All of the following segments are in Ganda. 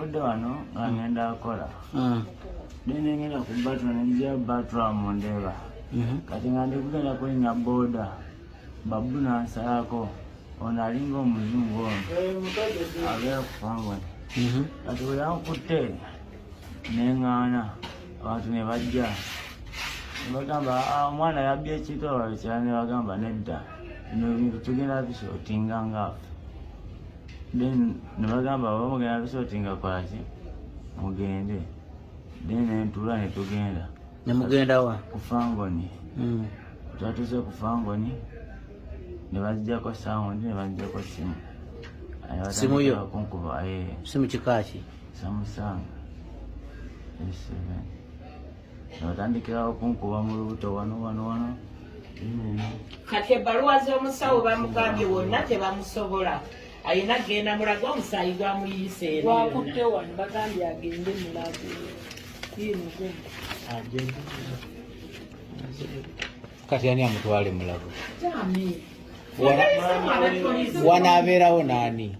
navudde wano nga ngenda akola nengenda ku batula nenjira batula mundeeba kati nga ndi kugenda kulinnya boda babu nansalako ono alinga omuzungu ono abeera ku Fangoni kati bwe yankutte neŋŋaana abantu ne bajja ne bagamba omwana yabbye ekintu ababikira ne bagamba nedda bino ebintu tugenda bisootinga ngaafe then ne bagamba oba mugenda bisootinga kwaki mugende then nentuula ne tugenda ne mugenda wa ku Fangoni twatuuse ku Fangoni ne bazijjako sound ne bazijjako simu yo kunkuba simu kikaaki Samsung S7 batandikirawo kunkuba mu lubuto wano kati ebbaluwa z'omusawo bamugambye wonna tebamusobola ayina genda mulago omusaayi gwamuyise wakutte wano bagambye agende mulago kati ani amutwale mulago wanaabeerawo naani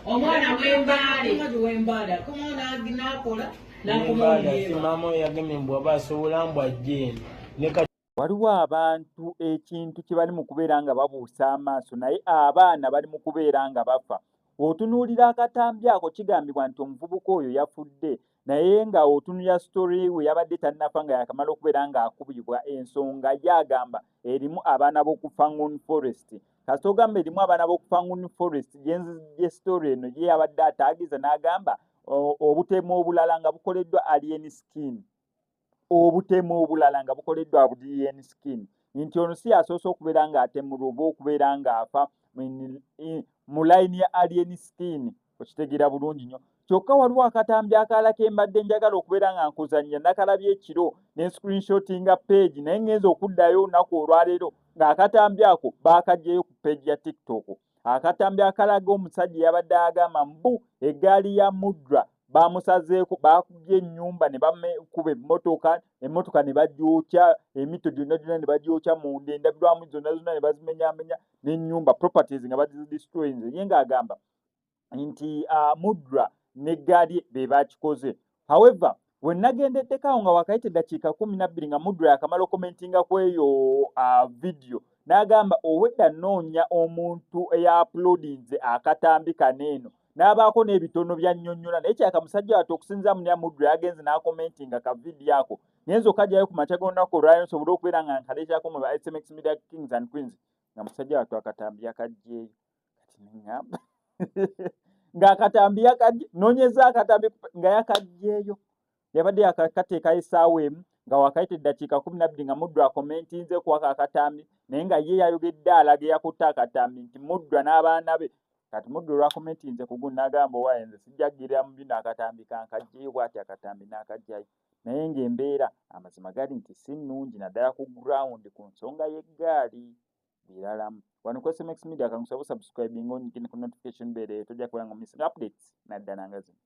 omwana wembaale nakola mama yagemye mbwa basobola mbwajjeeno waliwo abantu ekintu kye bali mu kubeera nga babuusa amaaso naye abaana bali mu kubeera nga bafa. Otunuulira akatambi ako kigambibwa nti omuvubuka oyo yafudde naye nga otunuulira sitori we yabadde tannafa nga yakamala okubeera ng'akubibwa ensonga ye agamba erimu abaana b'oku Fangoni Forest. Kasita ogamba erimu abaana b'oku Fangoni Forest gye sitori eno ye yabadde ataagiza n'agamba obutemu obulala nga bukoleddwa alien skin. Obutemu obulala nga bukoleddwa alien skin. Nti ono si yasoose okubeera ng'atemulwa oba okubeera ng'afa mu layini ya alien skin. Okitegeera bulungi nnyo. Kyokka waliwo akatambi akalala ke mbadde njagala okubeera nga nkuzannya nakalabye ekiro ne screenshotinga page naye ngenza okuddayo olunaku olwaleero ng'akatambi ako baakaggyeyo ku page ya TikTok. Akatambi akalaga omusajja yabadde agamba mbu eggaali ya Mudra bamusazeeko baakubye ennyumba ne bakuba emmotoka ne bagyokya emito gyonna ne bagyokya munda endabirwamu zonna ne bazimenyaamenya n'ennyumba properties nga bazidestroyinze ye ng'agamba nti Mudra n'eggaali be bakikoze. However we nagendeddeko awo nga wakayita eddakiika 12 nga Mudra yakamala okomentinga ku eyo video n'agamba owedda noonya omuntu eya-uploadinze akatambi kaneeno n'abaako n'ebitono bya nnyonnyola naye kyaka musajja wate okusinza mu ya Mudra yagenze n'akomentinga ka video ako ngenza okajjayo ku makya g'olunaku olwaleero nsobole okubeera nga nkaleekyako mu ba SMX Media Kings and Queens nga musajja wate akatambi yakaggyeeyo kati neŋŋamba ng'akatambi yakagye noonyeza akatambi nga yakaggyeeyo yabadde yakakateekayo essaawa emu nga wakayita eddakiika 12 nga Mudra akomentinze ku akatambi naye nga ye yayogedde alaga yakutte akatambi nti Mudra n'abaana be kati Mudra olwakomentinze ku guno n'agamba owaaye nze sijjagirira mu bino akatambi kankagyeyo bw'ati akatambi n'akagyayo naye ng'embeera amazima gali nti si nnungi naddala ku ground ku nsonga y'eggaali biralamu. Wano ku SMX Media kankusaba subscribing on ku notification bell tojja kubanga missing updates naddala nga zino.